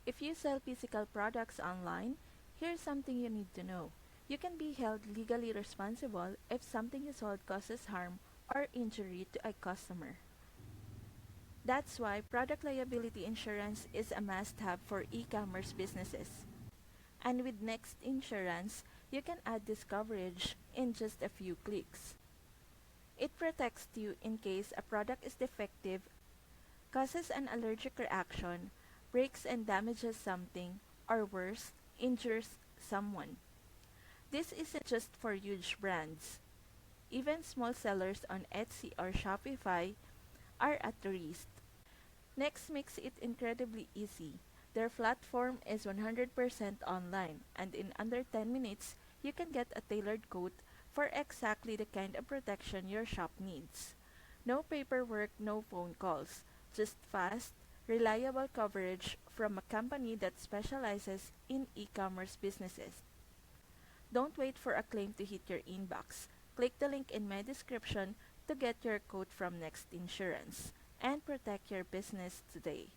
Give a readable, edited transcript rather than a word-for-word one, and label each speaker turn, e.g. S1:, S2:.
S1: If you sell physical products online, here's something you need to know. You can be held legally responsible if something you sold causes harm or injury to a customer. That's why product liability insurance is a must-have for e-commerce businesses. And with Next Insurance, you can add this coverage in just a few clicks. It protects you in case a product is defective, causes an allergic reaction, breaks and damages something, or worse, injures someone. This isn't just for huge brands. Even small sellers on Etsy or Shopify are at risk. Next makes it incredibly easy. Their platform is 100% online, and in under 10 minutes, you can get a tailored quote for exactly the kind of protection your shop needs. No paperwork, no phone calls, just fast, reliable coverage from a company that specializes in e-commerce businesses. Don't wait for a claim to hit your inbox. Click the link in my description to get your quote from Next Insurance and protect your business today.